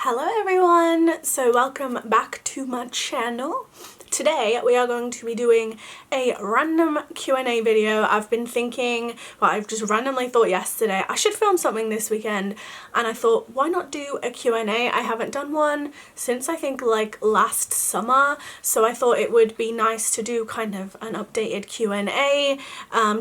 Hello everyone! So welcome back to my channel. Today we are going to be doing a random Q&A video. I've been thinking, well, I've just randomly thought yesterday I should film something this weekend, and I thought, why not do a Q&A? I haven't done one since I think like last summer, so I thought it would be nice to do kind of an updated Q&A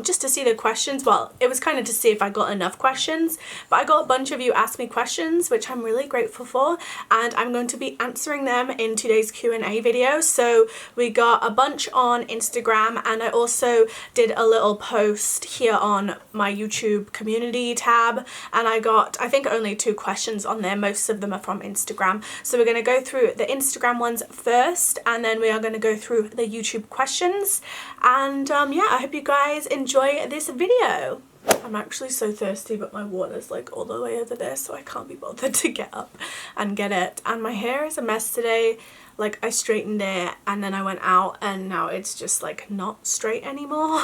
just to see the questions. Well, it was kind of to see if I got enough questions, but I got a bunch of you ask me questions, which I'm really grateful for, and I'm going to be answering them in today's Q&A video. So we got a bunch on Instagram, and I also did a little post here on my YouTube community tab, and I got, I think, only 2 questions on there. Most of them are from Instagram. So we're going to go through the Instagram ones first, and then we are going to go through the YouTube questions. And yeah, I hope you guys enjoy this video. I'm actually so thirsty, but my water's like all the way over there, so I can't be bothered to get up and get it. And my hair is a mess today. Like, I straightened it and then I went out and now it's just like not straight anymore.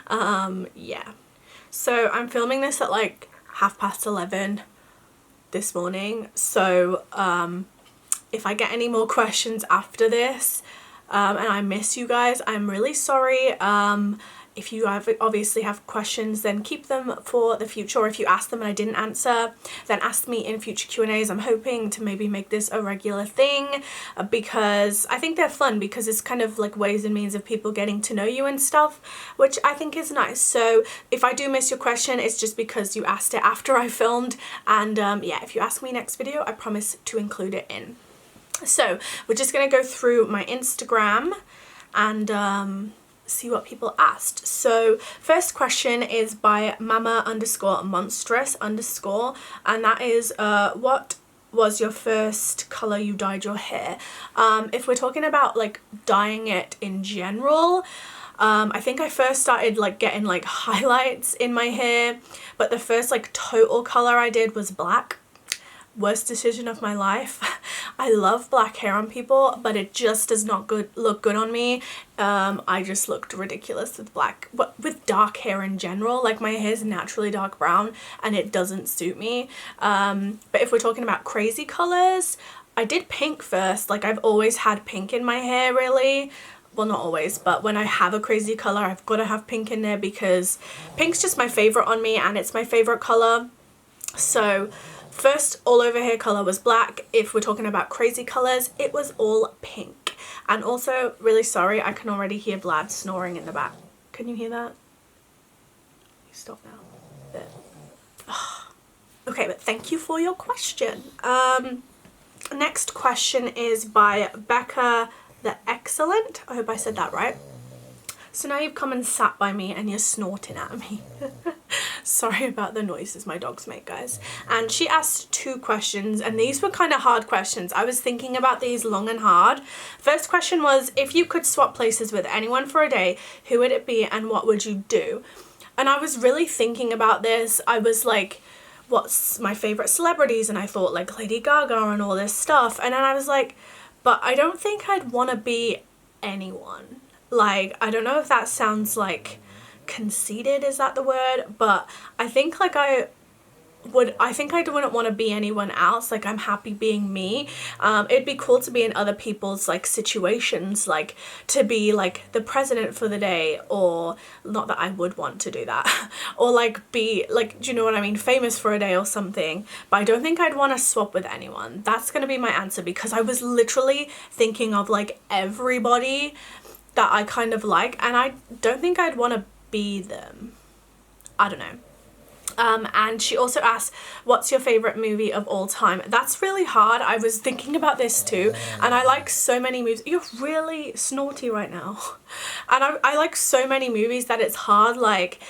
Yeah. So I'm filming this at like 11:30 this morning. So if I get any more questions after this and I miss you guys, I'm really sorry. If you obviously have questions, then keep them for the future, or if you ask them and I didn't answer, then ask me in future Q&As. I'm hoping to maybe make this a regular thing because I think they're fun, because it's kind of like ways and means of people getting to know you and stuff, which I think is nice. So if I do miss your question, it's just because you asked it after I filmed, and yeah, if you ask me next video, I promise to include it in. So we're just gonna go through my Instagram and see what people asked. So first question is by mama_monstrous_, and that is what was your first color you dyed your hair? If we're talking about like dyeing it in general, I think I first started like getting like highlights in my hair, but the first like total color I did was black. Worst decision of my life. I love black hair on people, but it just does not look good on me. I just looked ridiculous with black, but with dark hair in general. Like, my hair is naturally dark brown and it doesn't suit me. But if we're talking about crazy colors, I did pink first. Like, I've always had pink in my hair, really. Well, not always, but when I have a crazy color, I've got to have pink in there because pink's just my favorite on me and it's my favorite color. So first all over hair color was black. If we're talking about crazy colors, it was all pink. And also, really sorry, I can already hear Vlad snoring in the back. Can you hear that? Stop now. There. Oh. Okay, but thank you for your question. Next question is by Becca the Excellent. I hope I said that right. So now you've come and sat by me and you're snorting at me. Sorry about the noises my dogs make, guys. And she asked 2 questions, and these were kind of hard questions. I was thinking about these long and hard. First question was, if you could swap places with anyone for a day, who would it be and what would you do? And I was really thinking about this. I was like, what's my favorite celebrities? And I thought like Lady Gaga and all this stuff. And then I was like, but I don't think I'd want to be anyone. Like, I don't know if that sounds like conceited, is that the word? But I think like I wouldn't want to be anyone else. Like, I'm happy being me. It'd be cool to be in other people's like situations, like to be like the president for the day, or not that I would want to do that, or like be like, do you know what I mean, famous for a day or something. But I don't think I'd want to swap with anyone. That's gonna be my answer, because I was literally thinking of like everybody that I kind of like, and I don't think I'd want to be them. I don't know. And she also asked, what's your favorite movie of all time? That's really hard. I was thinking about this too, and I like so many movies. You're really snorty right now. And I like so many movies that it's hard. Like,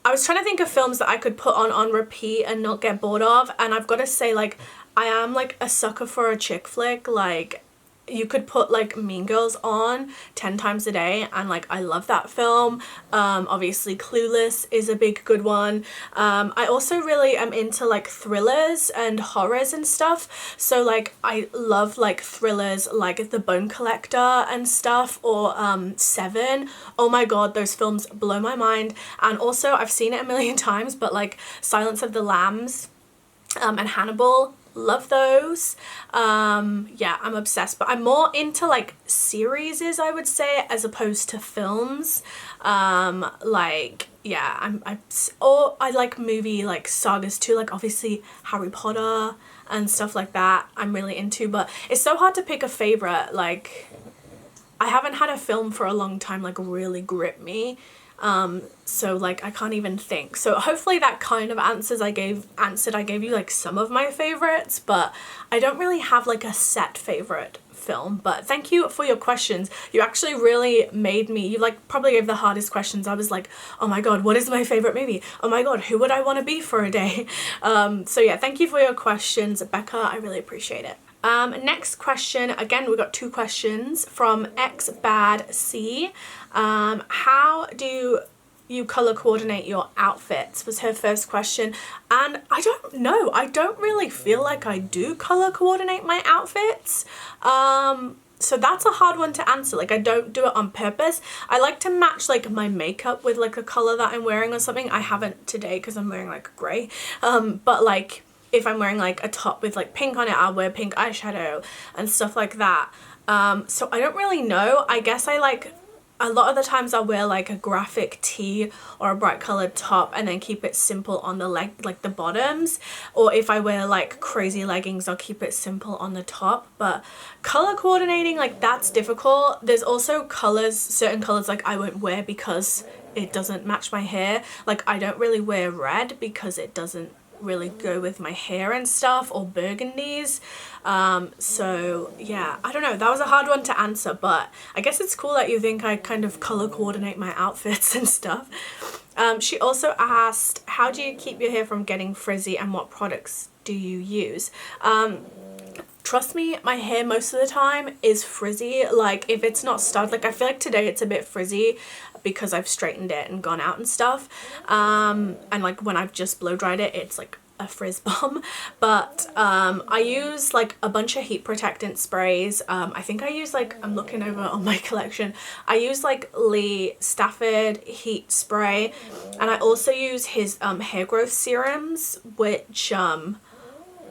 I was trying to think of films that I could put on repeat and not get bored of, and I've got to say, like, I am like a sucker for a chick flick. Like, you could put like Mean Girls on 10 times a day and like I love that film. Obviously Clueless is a big good one. I also really am into like thrillers and horrors and stuff, so like I love like thrillers like The Bone Collector and stuff, or Seven. Oh my god, those films blow my mind. And also, I've seen it a million times, but like Silence of the Lambs and Hannibal, Love those. Yeah, I'm obsessed, but I'm more into like series, I would say, as opposed to films. Like, yeah, I like movie like sagas too, like obviously Harry Potter and stuff like that I'm really into, but it's so hard to pick a favorite. Like, I haven't had a film for a long time like really grip me. So like I can't even think. So hopefully that kind of answered I gave you like some of my favorites, but I don't really have like a set favorite film. But thank you for your questions. You actually really made me, you like probably gave the hardest questions. I was like, oh my god, what is my favorite movie? Oh my god, who would I want to be for a day? So yeah, thank you for your questions, Becca. I really appreciate it. Next question, again, we got 2 questions from xbadc. How do you color coordinate your outfits, was her first question. And I don't know, I don't really feel like I do color coordinate my outfits. So that's a hard one to answer. Like, I don't do it on purpose. I like to match like my makeup with like a color that I'm wearing or something. I haven't today because I'm wearing like grey. But like if I'm wearing like a top with like pink on it, I'll wear pink eyeshadow and stuff like that. So I don't really know. I guess I like, a lot of the times I'll wear like a graphic tee or a bright colored top and then keep it simple on the leg, like the bottoms. Or if I wear like crazy leggings, I'll keep it simple on the top. But color coordinating, like that's difficult. There's also colors, certain colors like I won't wear because it doesn't match my hair. Like I don't really wear red because it doesn't really go with my hair and stuff, or burgundies. So yeah, I don't know, that was a hard one to answer, but I guess it's cool that you think I kind of color coordinate my outfits and stuff. She also asked, how do you keep your hair from getting frizzy and what products do you use? Trust me, my hair most of the time is frizzy. Like if it's not started, like I feel like today it's a bit frizzy because I've straightened it and gone out and stuff. And like when I've just blow dried it, it's like a frizz bomb. But I use like a bunch of heat protectant sprays. I think I use like, I'm looking over on my collection, I use like Lee Stafford heat spray, and I also use his hair growth serums, which I'm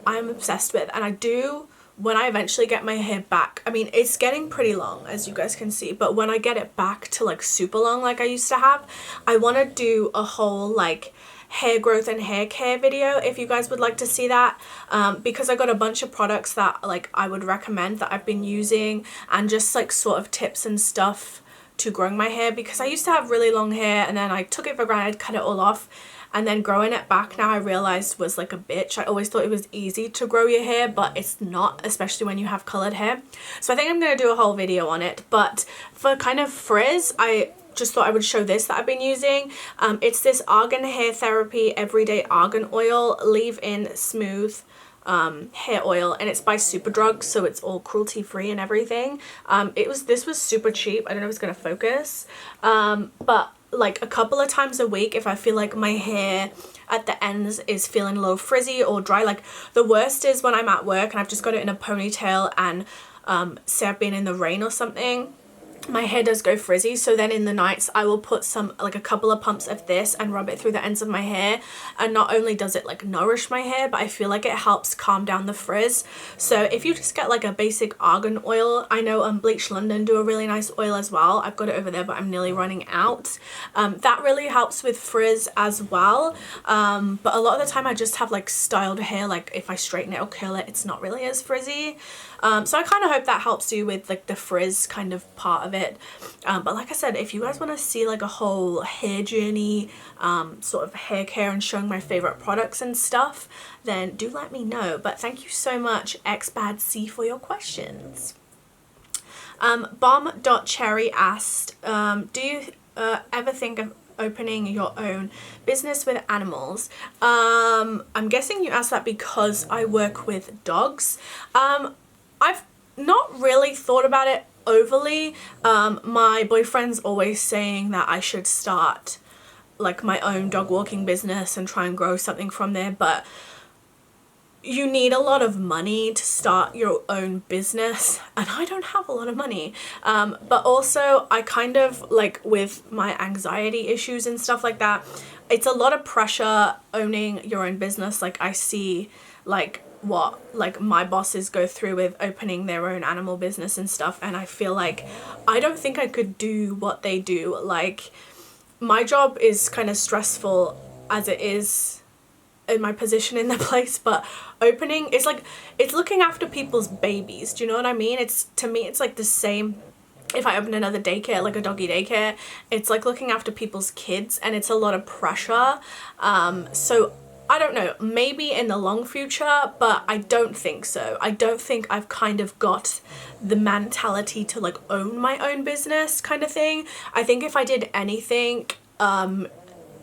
obsessed with. And I do, when I eventually get my hair back, I mean it's getting pretty long as you guys can see, but when I get it back to like super long like I used to have, I want to do a whole like hair growth and hair care video if you guys would like to see that, because I got a bunch of products that like I would recommend that I've been using, and just like sort of tips and stuff to growing my hair, because I used to have really long hair and then I took it for granted, cut it all off, and then growing it back now I realized was like a bitch. I always thought it was easy to grow your hair, but it's not, especially when you have colored hair. So I think I'm going to do a whole video on it. But for kind of frizz, I just thought I would show this that I've been using. It's this Argan Hair Therapy Everyday Argan Oil Leave-In Smooth hair oil, and it's by Superdrug, so it's all cruelty free and everything. This was super cheap. I don't know if it's gonna focus, but like a couple of times a week, if I feel like my hair at the ends is feeling a little frizzy or dry, like the worst is when I'm at work and I've just got it in a ponytail and say I've been in the rain or something, my hair does go frizzy. So then in the nights I will put some, like a couple of pumps of this and rub it through the ends of my hair, and not only does it like nourish my hair, but I feel like it helps calm down the frizz. So if you just get like a basic argan oil, I know Bleach London do a really nice oil as well, I've got it over there but I'm nearly running out. That really helps with frizz as well, but a lot of the time I just have like styled hair, like if I straighten it or curl it, it's not really as frizzy. So I kind of hope that helps you with like the frizz kind of part of it. But like I said, if you guys want to see like a whole hair journey, sort of hair care and showing my favorite products and stuff, then do let me know. But thank you so much xbadc for your questions. Bomb.cherry asked, do you ever think of opening your own business with animals? I'm guessing you asked that because I work with dogs. I've not really thought about it overly. My boyfriend's always saying that I should start like my own dog walking business and try and grow something from there, but you need a lot of money to start your own business, and I don't have a lot of money. But also I kind of like, with my anxiety issues and stuff like that, it's a lot of pressure owning your own business. Like I see like what like my bosses go through with opening their own animal business and stuff, and I feel like I don't think I could do what they do. Like, my job is kind of stressful as it is in my position in the place, but opening is like, it's looking after people's babies. Do you know what I mean? It's, to me, it's like the same. If I open another daycare, like a doggy daycare, it's like looking after people's kids, and it's a lot of pressure. So I don't know, maybe in the long future, but I don't think so. I don't think I've kind of got the mentality to like own my own business kind of thing. I think if I did anything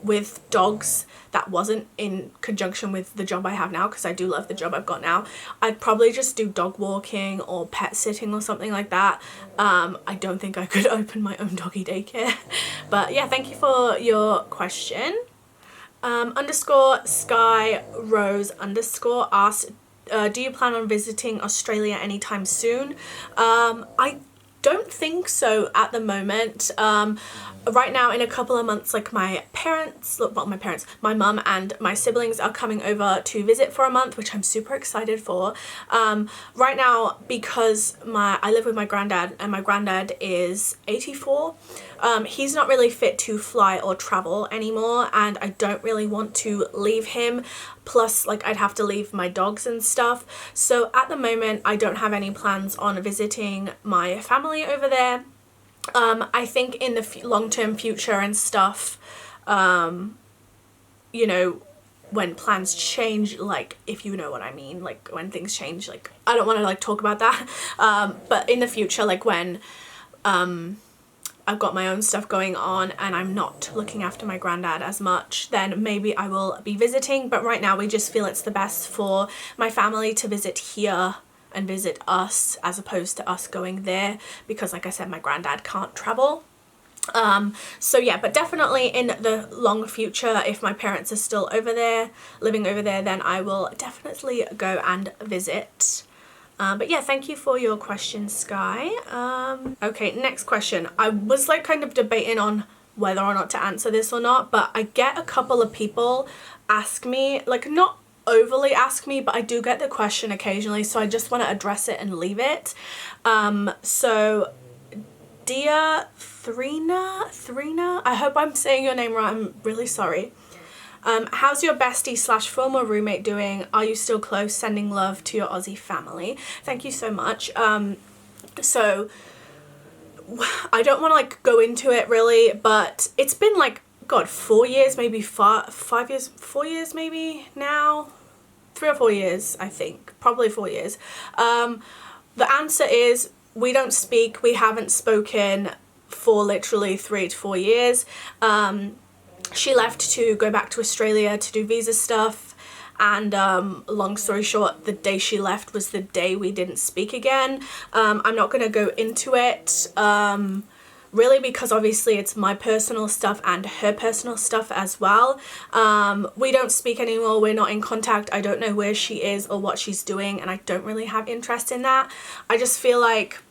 with dogs that wasn't in conjunction with the job I have now, because I do love the job I've got now, I'd probably just do dog walking or pet sitting or something like that. I don't think I could open my own doggy daycare. But yeah, thank you for your question. Underscore Sky Rose underscore asked, do you plan on visiting Australia anytime soon? I don't think so at the moment. Right now, in a couple of months, like my mum and my siblings are coming over to visit for a month, which I'm super excited for. Right now, because I live with my granddad, and my granddad is 84, he's not really fit to fly or travel anymore, and I don't really want to leave him. Plus, like, I'd have to leave my dogs and stuff. So at the moment, I don't have any plans on visiting my family over there. I think in the long-term future and stuff, you know, when plans change, like, if you know what I mean, like when things change, like, I don't want to like talk about that, but in the future, like when I've got my own stuff going on and I'm not looking after my granddad as much, then maybe I will be visiting. But right now we just feel it's the best for my family to visit here and visit us, as opposed to us going there, because like I said, my granddad can't travel. So yeah, but definitely in the long future, if my parents are still over there, living over there, then I will definitely go and visit. But yeah, thank you for your question, Sky. Okay, next question. I was like kind of debating on whether or not to answer this or not, but I get a couple of people ask me, like, not overly ask me, but I do get the question occasionally, so I just want to address it and leave it. So dear Thrina, I hope I'm saying your name right, I'm really sorry. How's your bestie / former roommate doing? Are you still close? Sending love to your Aussie family. Thank you so much. So I don't want to like go into it really, but it's been like, God, 4 years, maybe 5 years, 4 years maybe now, 3 or 4 years, I think, probably 4 years. The answer is we don't speak. We haven't spoken for literally 3 to 4 years. She left to go back to Australia to do visa stuff, and long story short, the day she left was the day we didn't speak again. I'm not going to go into it really, because obviously it's my personal stuff and her personal stuff as well. We don't speak anymore. We're not in contact. I don't know where she is or what she's doing, and I don't really have interest in that. I just feel like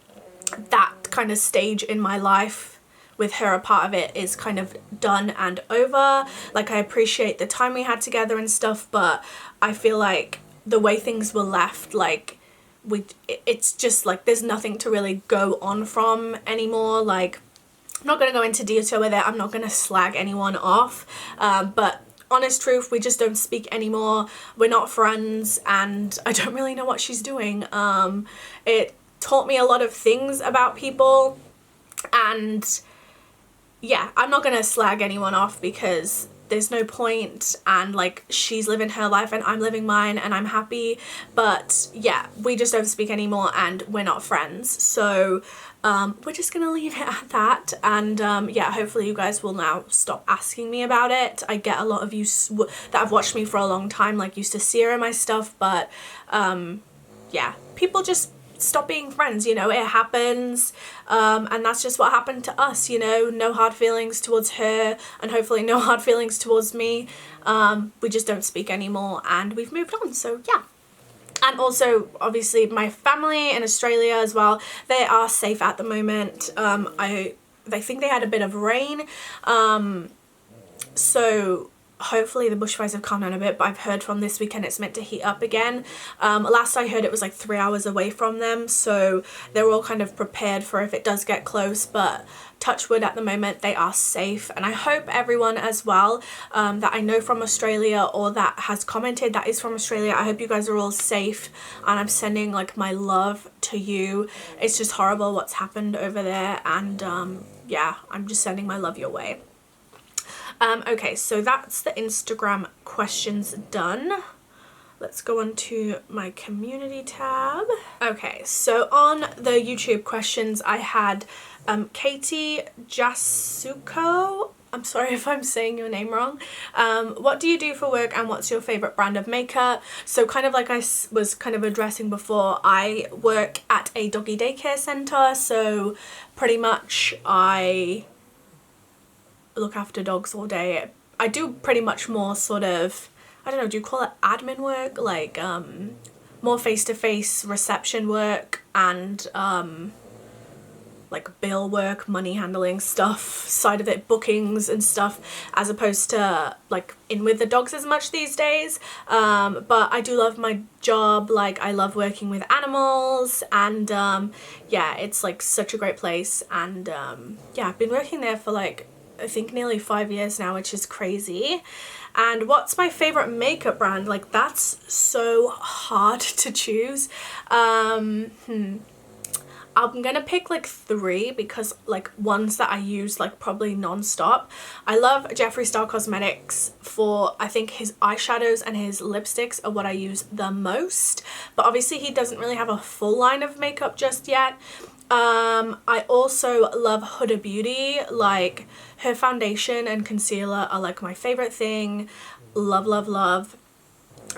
that kind of stage in my life with her a part of it is kind of done and over. Like, I appreciate the time we had together and stuff, but I feel like the way things were left, like, it's just like there's nothing to really go on from anymore. Like, I'm not going to go into detail with it. I'm not going to slag anyone off, but honest truth, we just don't speak anymore. We're not friends, and I don't really know what she's doing. It taught me a lot of things about people, and yeah, I'm not gonna slag anyone off because there's no point, and like, she's living her life and I'm living mine and I'm happy. But yeah, we just don't speak anymore and we're not friends. So we're just gonna leave it at that. And yeah, hopefully you guys will now stop asking me about it. I get a lot of you that have watched me for a long time like used to see her in my stuff, but yeah, people just stop being friends, you know, it happens, and that's just what happened to us, you know. No hard feelings towards her, and hopefully no hard feelings towards me. We just don't speak anymore and we've moved on, so yeah. And also, obviously, my family in Australia as well, they are safe at the moment. I think they had a bit of rain, so hopefully the bushfires have calmed down a bit, but I've heard from this weekend it's meant to heat up again. Last I heard it was like 3 hours away from them, so they're all kind of prepared for if it does get close, but touch wood, at the moment they are safe. And I hope everyone as well that I know from Australia or that has commented that is from Australia, I hope you guys are all safe, and I'm sending like my love to you. It's just horrible what's happened over there, and yeah, I'm just sending my love your way. Okay, so that's the Instagram questions done. Let's go on to my community tab. Okay, so on the YouTube questions I had Katie Jasuko. I'm sorry if I'm saying your name wrong. What do you do for work and what's your favorite brand of makeup? So kind of like I was kind of addressing before, I work at a doggy daycare center, so pretty much I look after dogs all day. I do pretty much more sort of, I don't know, do you call it admin work? Like more face-to-face reception work and like bill work, money handling stuff, side of it, bookings and stuff, as opposed to like in with the dogs as much these days. But I do love my job. Like I love working with animals, and yeah, it's like such a great place. And yeah, I've been working there for like I think nearly 5 years now, which is crazy. And what's my favorite makeup brand? Like that's so hard to choose. I'm gonna pick like 3 because like ones that I use like probably non-stop. I love Jeffree Star Cosmetics for, I think his eyeshadows and his lipsticks are what I use the most, but obviously he doesn't really have a full line of makeup just yet. I also love Huda Beauty. Like her foundation and concealer are like my favorite thing. Love, love, love.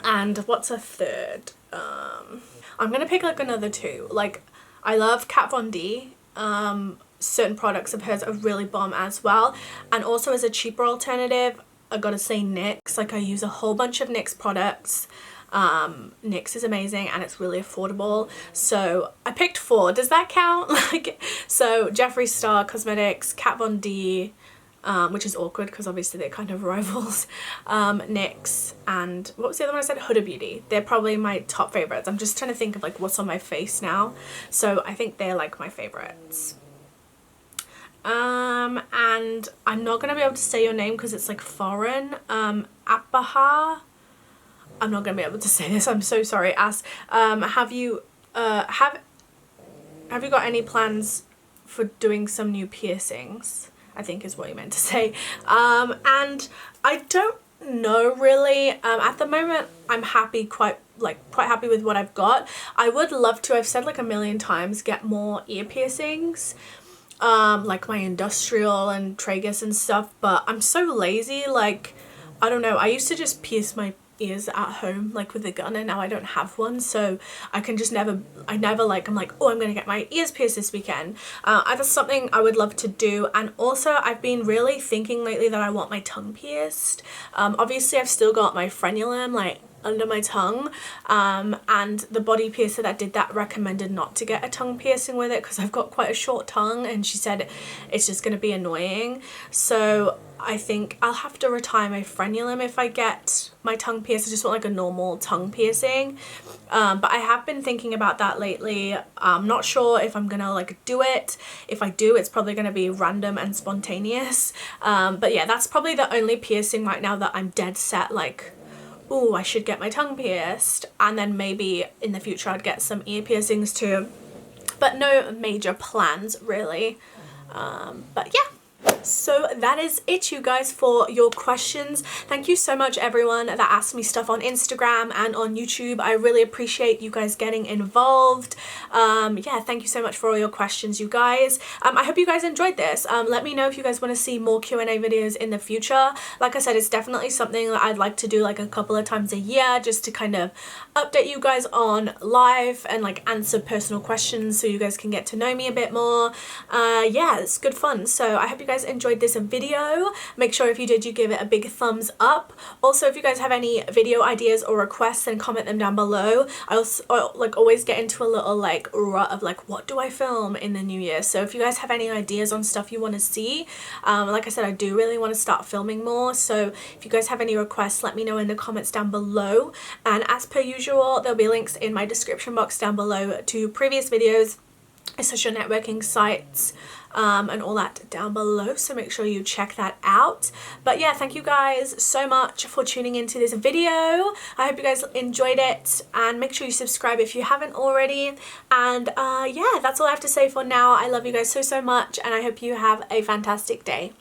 And what's a third? I'm gonna pick like another 2. Like I love Kat Von D. Certain products of hers are really bomb as well. And also as a cheaper alternative, I gotta say NYX. Like I use a whole bunch of NYX products. NYX is amazing and it's really affordable. So I picked 4. Does that count? Like, so Jeffree Star Cosmetics, Kat Von D, which is awkward because obviously they're kind of rivals, NYX, and what was the other one I said? Huda Beauty. They're probably my top favorites. I'm just trying to think of like what's on my face now, so I think they're like my favorites. And I'm not gonna be able to say your name because it's like foreign. Apaha. I'm not gonna be able to say this, I'm so sorry. Have you got any plans for doing some new piercings? I think is what you meant to say. And I don't know really. At the moment I'm happy, quite happy with what I've got. I would love to, I've said like a million times, get more ear piercings, like my industrial and tragus and stuff, but I'm so lazy. Like I don't know, I used to just pierce my ears at home like with a gun, and now I don't have one, so I can just never I'm like, oh, I'm gonna get my ears pierced this weekend. That's something I would love to do. And also I've been really thinking lately that I want my tongue pierced. Obviously I've still got my frenulum like under my tongue, and the body piercer that did that recommended not to get a tongue piercing with it because I've got quite a short tongue, and she said it's just gonna be annoying. So I think I'll have to retire my frenulum if I get my tongue pierced. I just want like a normal tongue piercing. But I have been thinking about that lately. I'm not sure if I'm gonna like do it. If I do, it's probably gonna be random and spontaneous. But yeah, that's probably the only piercing right now that I'm dead set like, oh, I should get my tongue pierced. And then maybe in the future I'd get some ear piercings too. But no major plans really. But yeah. So that is it, you guys, for your questions. Thank you so much everyone that asked me stuff on Instagram and on YouTube. I really appreciate you guys getting involved. Yeah, thank you so much for all your questions, you guys. I hope you guys enjoyed this. Let me know if you guys want to see more Q&A videos in the future. Like I said, it's definitely something that I'd like to do like a couple of times a year, just to kind of update you guys on life and like answer personal questions so you guys can get to know me a bit more. Yeah, it's good fun. So I hope you guys enjoyed this video. Make sure if you did, you give it a big thumbs up. Also, if you guys have any video ideas or requests, then comment them down below. I also like always get into a little like rut of like, what do I film in the new year? So if you guys have any ideas on stuff you want to see, like I said, I do really want to start filming more. So if you guys have any requests, let me know in the comments down below. And as per usual, there'll be links in my description box down below to previous videos, social networking sites, and all that down below, so make sure you check that out. But yeah, thank you guys so much for tuning into this video. I hope you guys enjoyed it, and make sure you subscribe if you haven't already. And yeah, that's all I have to say for now. I love you guys so much, and I hope you have a fantastic day.